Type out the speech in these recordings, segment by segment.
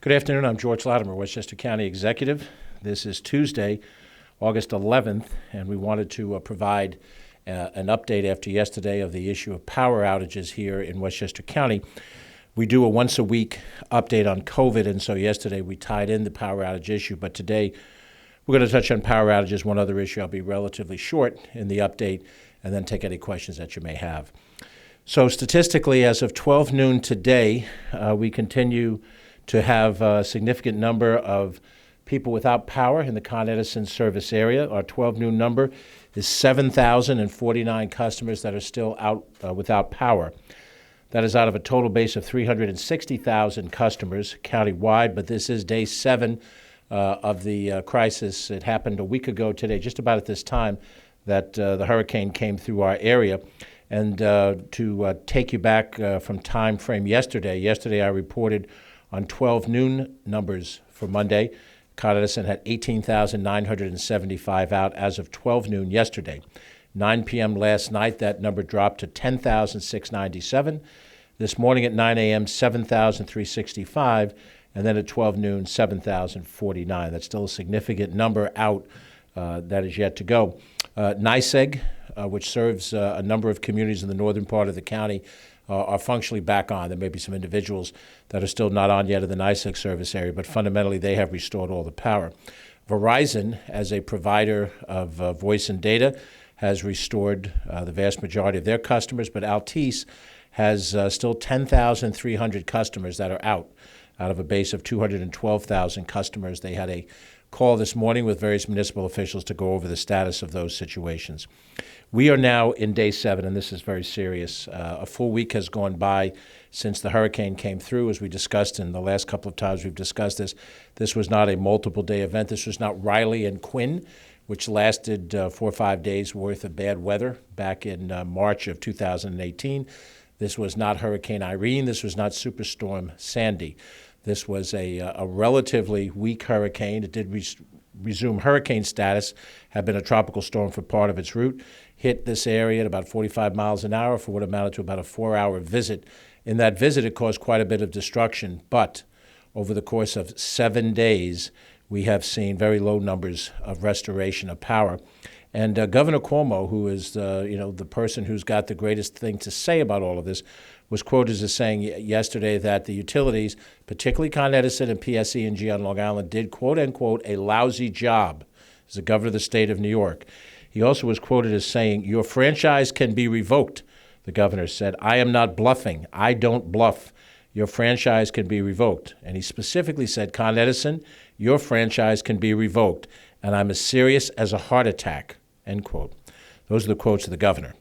Good afternoon. I'm George Latimer, Westchester County Executive. This is Tuesday, August 11th, and we wanted to provide an update after yesterday of the issue of power outages here in Westchester County. We do a once-a-week update on COVID, and so yesterday we tied in the power outage issue, but today we're going to touch on power outages, one other issue. I'll be relatively short in the update and then take any questions that you may have. So statistically, as of 12 noon today, we continue to have a significant number of people without power in the Con Edison service area. Our 12 noon number is 7,049 customers that are still out without power. That is out of a total base of 360,000 customers countywide, but this is day 7 of the crisis. It happened a week ago today, just about at this time, that the hurricane came through our area. And to take you back from time frame yesterday I reported on 12 noon numbers for Monday. Con Edison had 18,975 out as of 12 noon yesterday. 9 p.m. last night, that number dropped to 10,697. This morning at 9 a.m., 7,365. And then at 12 noon, 7,049. That's still a significant number out that is yet to go. NYSEG, which serves a number of communities in the northern part of the county, are functionally back on. There may be some individuals that are still not on yet in the NYSEG service area, but fundamentally they have restored all the power. Verizon, as a provider of voice and data, has restored the vast majority of their customers, but Altice has still 10,300 customers that are out of a base of 212,000 customers. They had a call this morning with various municipal officials to go over the status of those situations. We are now in day 7, and this is very serious. A full week has gone by since the hurricane came through, as we discussed in the last couple of times we've discussed this. This was not a multiple-day event. This was not Riley and Quinn, which lasted 4 or 5 days worth of bad weather back in March of 2018. This was not Hurricane Irene. This was not Superstorm Sandy. This was a relatively weak hurricane. It did resume hurricane status, had been a tropical storm for part of its route, hit this area at about 45 miles an hour for what amounted to about a 4-hour visit. In that visit, it caused quite a bit of destruction, but over the course of 7 days, we have seen very low numbers of restoration of power. And Governor Cuomo, who is the person who's got the greatest thing to say about all of this, was quoted as saying yesterday that the utilities, particularly Con Edison and PSE&G on Long Island, did, quote unquote, a lousy job as the governor of the state of New York. He also was quoted as saying, "Your franchise can be revoked," the governor said. "I am not bluffing. I don't bluff. Your franchise can be revoked." And he specifically said, "Con Edison, your franchise can be revoked, and I'm as serious as a heart attack," end quote. Those are the quotes of the governor.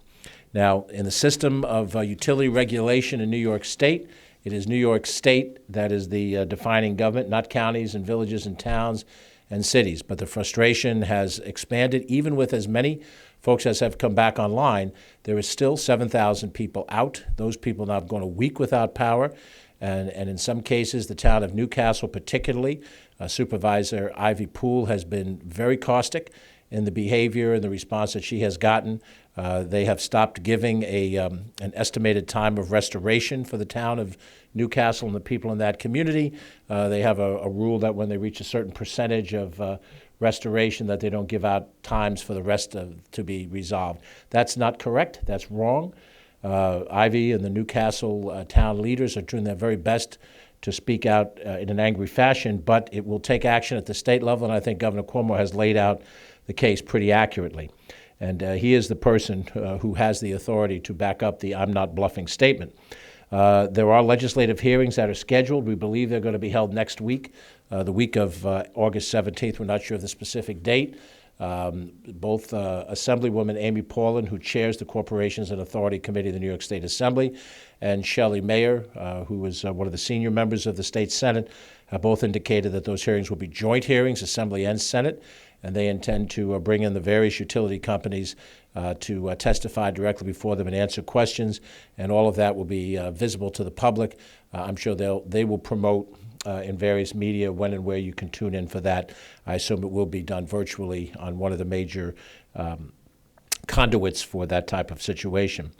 Now, in the system of utility regulation in New York State, it is New York State that is the defining government, not counties and villages and towns and cities. But the frustration has expanded. Even with as many folks as have come back online, there is still 7,000 people out. Those people now have gone a week without power. And in some cases, the town of Newcastle particularly, Supervisor Ivy Poole has been very caustic in the behavior and the response that she has gotten. They have stopped giving an estimated time of restoration for the town of Newcastle and the people in that community. They have a rule that when they reach a certain percentage of restoration that they don't give out times for the rest to be resolved. That's not correct. That's wrong. Ivy and the Newcastle town leaders are doing their very best to speak out in an angry fashion, but it will take action at the state level, and I think Governor Cuomo has laid out the case pretty accurately. And he is the person who has the authority to back up the "I'm not bluffing" statement. There are legislative hearings that are scheduled. We believe they're going to be held next week, the week of August 17th. We're not sure of the specific date. Both Assemblywoman Amy Paulin, who chairs the Corporations and Authority Committee of the New York State Assembly, and Shelley Mayer, who is one of the senior members of the state Senate, have both indicated that those hearings will be joint hearings, Assembly and Senate, and they intend to bring in the various utility companies to testify directly before them and answer questions, and all of that will be visible to the public. I'm sure they will promote in various media when and where you can tune in for that. I assume it will be done virtually on one of the major conduits for that type of situation.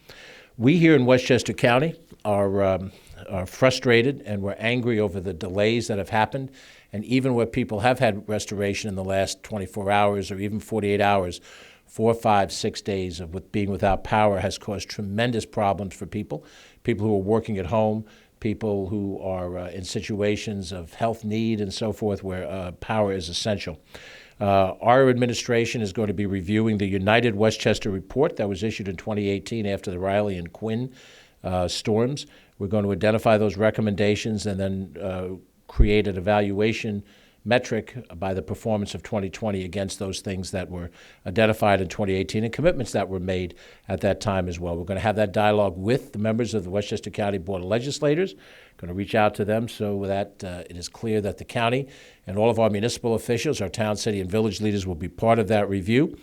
We here in Westchester County are are frustrated and we're angry over the delays that have happened. And even where people have had restoration in the last 24 hours or even 48 hours, 4, 5, 6 days of being without power has caused tremendous problems for people who are working at home, people who are in situations of health need and so forth where power is essential. Our administration is going to be reviewing the United Westchester report that was issued in 2018 after the Riley and Quinn storms. We're going to identify those recommendations and then create an evaluation metric by the performance of 2020 against those things that were identified in 2018 and commitments that were made at that time as well. We're going to have that dialogue with the members of the Westchester County Board of Legislators. Going to reach out to them so that it is clear that the county and all of our municipal officials, our town, city, and village leaders will be part of that review.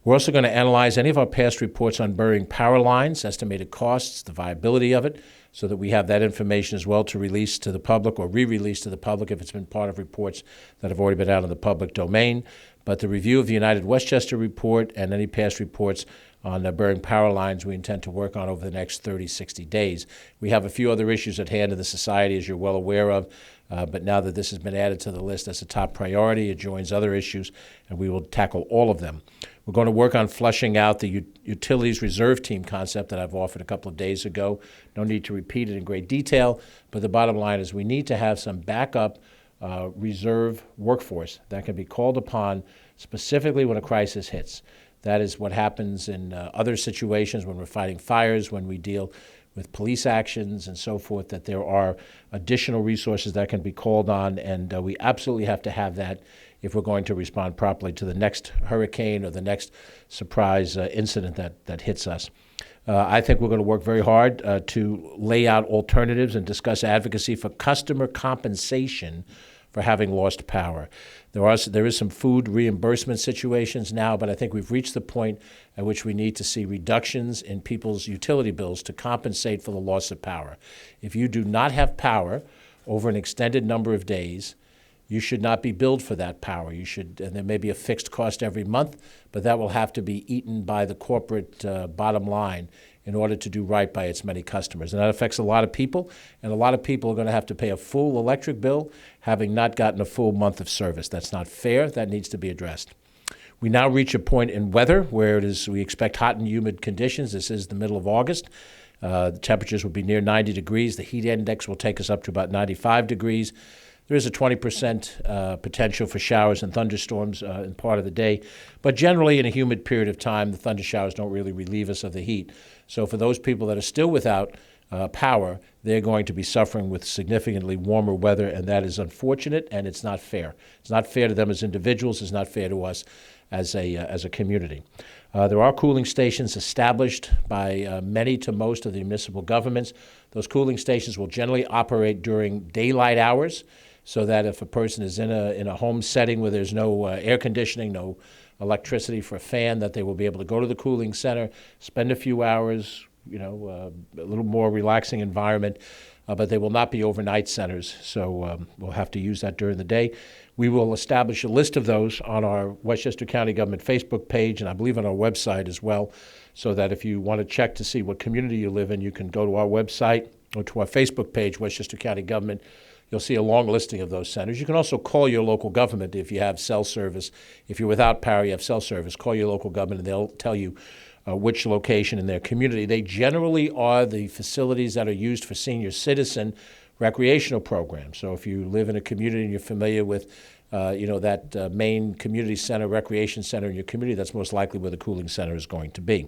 We're also going to analyze any of our past reports on burying power lines, estimated costs, the viability of it, so that we have that information as well to release to the public or re-release to the public if it's been part of reports that have already been out in the public domain. But the review of the United Westchester report and any past reports on burying power lines we intend to work on over the next 30, 60 days. We have a few other issues at hand in the society, as you're well aware of, but now that this has been added to the list as a top priority, it joins other issues, and we will tackle all of them. We're going to work on fleshing out the utilities reserve team concept that I've offered a couple of days ago. No need to repeat it in great detail, but the bottom line is we need to have some backup reserve workforce that can be called upon specifically when a crisis hits. That is what happens in other situations when we're fighting fires, when we deal with police actions and so forth, that there are additional resources that can be called on, and we absolutely have to have that if we're going to respond properly to the next hurricane or the next surprise incident that hits us. I think we're going to work very hard to lay out alternatives and discuss advocacy for customer compensation for having lost power. There is some food reimbursement situations now, but I think we've reached the point at which we need to see reductions in people's utility bills to compensate for the loss of power. If you do not have power over an extended number of days, you should not be billed for that power. And there may be a fixed cost every month, but that will have to be eaten by the corporate bottom line in order to do right by its many customers. And that affects a lot of people, and a lot of people are going to have to pay a full electric bill having not gotten a full month of service. That's not fair. That needs to be addressed. We now reach a point in weather where we expect hot and humid conditions. This is the middle of August. The temperatures will be near 90 degrees. The heat index will take us up to about 95 degrees. There is a 20% potential for showers and thunderstorms in part of the day. But generally, in a humid period of time, the thunder showers don't really relieve us of the heat. So for those people that are still without power, they're going to be suffering with significantly warmer weather, and that is unfortunate, and it's not fair. It's not fair to them as individuals. It's not fair to us as a community. There are cooling stations established by many to most of the municipal governments. Those cooling stations will generally operate during daylight hours, so that if a person is in a home setting where there's no air conditioning, no electricity for a fan, that they will be able to go to the cooling center, spend a few hours, a little more relaxing environment, but they will not be overnight centers, so we'll have to use that during the day. We will establish a list of those on our Westchester County Government Facebook page, and I believe on our website as well, so that if you want to check to see what community you live in, you can go to our website or to our Facebook page, Westchester County Government. You'll see a long listing of those centers. You can also call your local government if you have cell service. If you're without power, you have cell service. Call your local government, and they'll tell you which location in their community. They generally are the facilities that are used for senior citizen recreational programs. So if you live in a community and you're familiar with that main community center, recreation center in your community, that's most likely where the cooling center is going to be.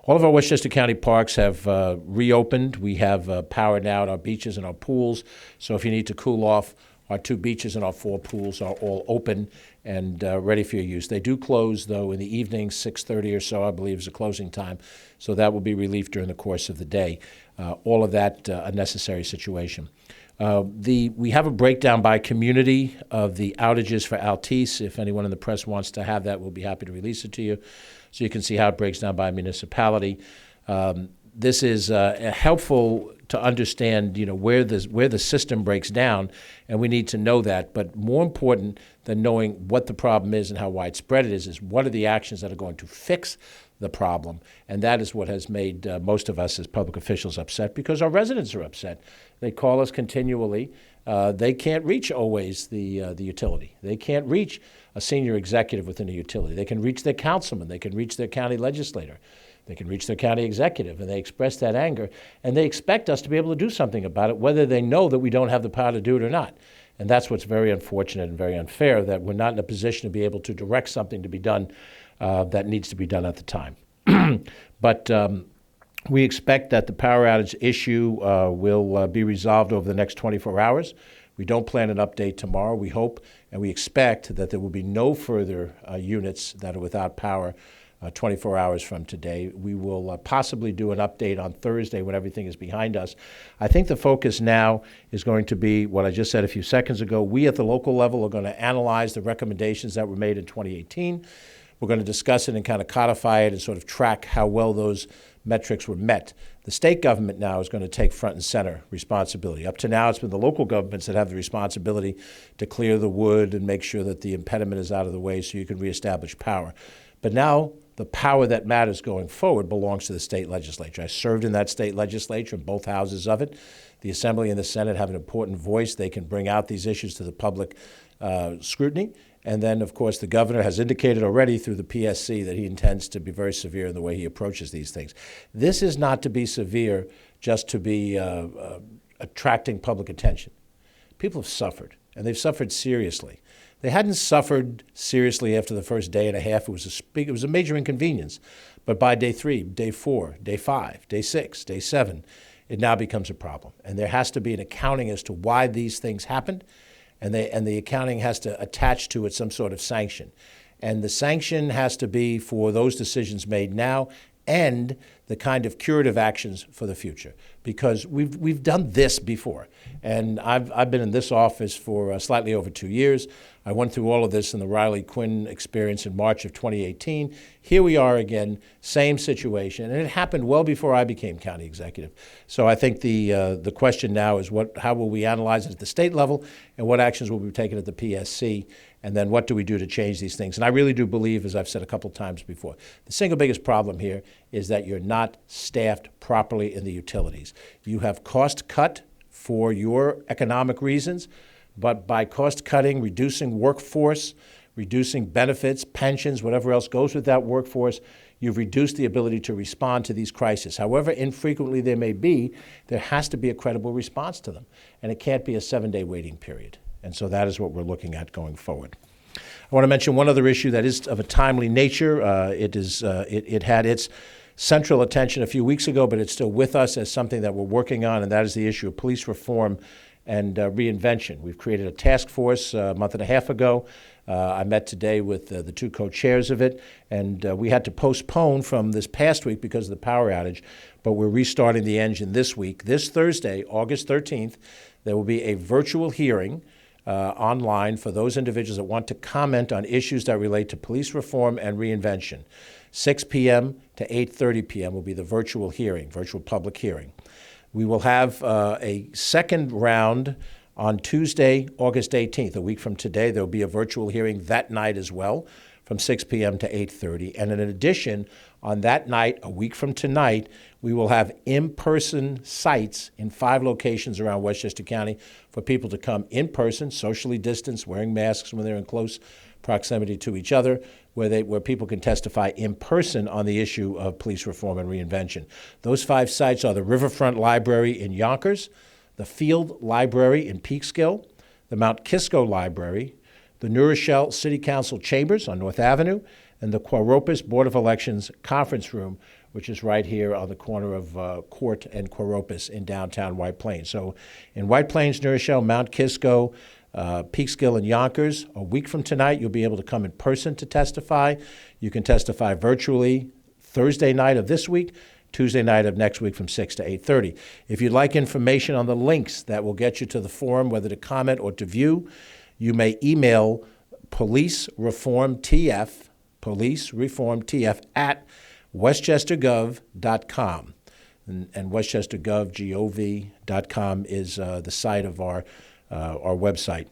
All of our Westchester County parks have reopened. We have power now at our beaches and our pools. So if you need to cool off, our 2 beaches and our 4 pools are all open and ready for your use. They do close, though, in the evening, 6:30 or so, I believe, is the closing time. So that will be relief during the course of the day. All of that a necessary situation. We have a breakdown by community of the outages for Altice. If anyone in the press wants to have that, we'll be happy to release it to you, so you can see how it breaks down by municipality. This is helpful to understand, where the system breaks down, and we need to know that. But more important than knowing what the problem is and how widespread it is what are the actions that are going to fix the problem. And that is what has made most of us as public officials upset, because our residents are upset. They call us continually. They can't reach always the utility. They can't reach a senior executive within a utility. They can reach their councilman. They can reach their county legislator. They can reach their county executive, and they express that anger, and they expect us to be able to do something about it, whether they know that we don't have the power to do it or not. And that's what's very unfortunate and very unfair, that we're not in a position to be able to direct something to be done that needs to be done at the time. But we expect that the power outage issue will be resolved over the next 24 hours. We don't plan an update tomorrow. We hope and we expect that there will be no further units that are without power 24 hours from today. We will possibly do an update on Thursday when everything is behind us. I think the focus now is going to be what I just said a few seconds ago. We at the local level are going to analyze the recommendations that were made in 2018. We're going to discuss it and kind of codify it and sort of track how well those metrics were met. The state government now is going to take front and center responsibility. Up to now, it's been the local governments that have the responsibility to clear the wood and make sure that the impediment is out of the way so you can reestablish power. But now the power that matters going forward belongs to the state legislature. I served in that state legislature in both houses of it. The Assembly and the Senate have an important voice. They can bring out these issues to the public scrutiny. And then, of course, the governor has indicated already through the PSC that he intends to be very severe in the way he approaches these things. This is not to be severe just to be attracting public attention. People have suffered, and they've suffered seriously. They hadn't suffered seriously after the first day and a half. It was a major inconvenience. But by day 3, day 4, day 5, day 6, day 7, it now becomes a problem. And there has to be an accounting as to why these things happened, and the accounting has to attach to it some sort of sanction. And the sanction has to be for those decisions made now and the kind of curative actions for the future, because we've done this before. And I've been in this office for slightly over 2 years. I went through all of this in the Riley Quinn experience in March of 2018. Here we are again, same situation, and it happened well before I became county executive. So I think the question now is how will we analyze it at the state level, and what actions will be taken at the PSC, and then what do we do to change these things? And I really do believe, as I've said a couple times before, the single biggest problem here is that you're not staffed properly in the utilities. You have cost cut for your economic reasons, but by cost cutting, reducing workforce, reducing benefits, pensions, whatever else goes with that workforce, you've reduced the ability to respond to these crises. However infrequently they may be, there has to be a credible response to them. And it can't be a 7-day waiting period. And so that is what we're looking at going forward. I want to mention one other issue that is of a timely nature. It had its central attention a few weeks ago, but it's still with us as something that we're working on, and that is the issue of police reform and reinvention. We've created a task force a month and a half ago. I met today with the two co-chairs of it, and we had to postpone from this past week because of the power outage, but we're restarting the engine this week. This Thursday, August 13th, there will be a virtual hearing online for those individuals that want to comment on issues that relate to police reform and reinvention. 6 p.m. to 8:30 p.m. will be the virtual hearing, virtual public hearing. We will have a second round on Tuesday, August 18th, a week from today. There will be a virtual hearing that night as well from 6 p.m. to 8:30. And in addition, on that night, a week from tonight, we will have in-person sites in 5 locations around Westchester County for people to come in person, socially distanced, wearing masks when they're in close proximity to each other, where people can testify in person on the issue of police reform and reinvention. Those 5 sites are the Riverfront Library in Yonkers, the Field Library in Peekskill, the Mount Kisco Library, the New Rochelle City Council Chambers on North Avenue, and the Quaropus Board of Elections Conference Room, which is right here on the corner of Court and Quaropus in downtown White Plains. So in White Plains, New Rochelle, Mount Kisco, Peekskill, and Yonkers, a week from tonight, you'll be able to come in person to testify. You can testify virtually Thursday night of this week, Tuesday night of next week from 6 to 8:30. If you'd like information on the links that will get you to the forum, whether to comment or to view, you may email policereformtf at westchestergov.com. And westchestergov.com is the site of our website.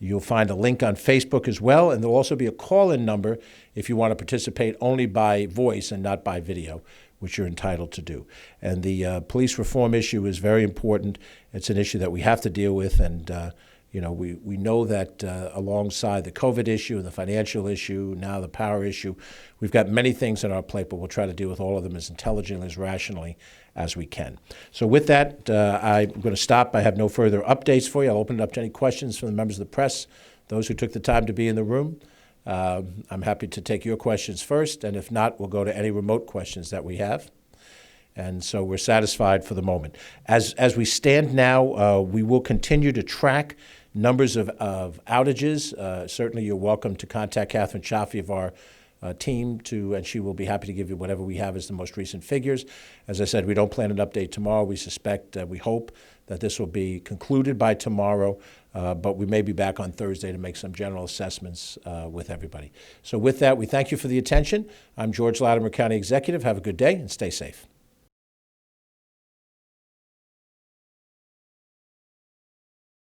You'll find a link on Facebook as well, and there'll also be a call-in number if you want to participate only by voice and not by video, which you're entitled to do. And the police reform issue is very important. It's an issue that we have to deal with, and we know that alongside the COVID issue and the financial issue, now the power issue, we've got many things on our plate, but we'll try to deal with all of them as intelligently, as rationally as we can. So with that, I'm going to stop. I have no further updates for you. I'll open it up to any questions from the members of the press, those who took the time to be in the room. I'm happy to take your questions first, and if not, we'll go to any remote questions that we have. And so we're satisfied for the moment. As we stand now, we will continue to track numbers of outages. Certainly you're welcome to contact Catherine Chaffee of our team, and she will be happy to give you whatever we have as the most recent figures. As I said, we don't plan an update tomorrow. We suspect, we hope that this will be concluded by tomorrow, but we may be back on Thursday to make some general assessments with everybody. So with that, we thank you for the attention. I'm George Latimer, County Executive. Have a good day and stay safe.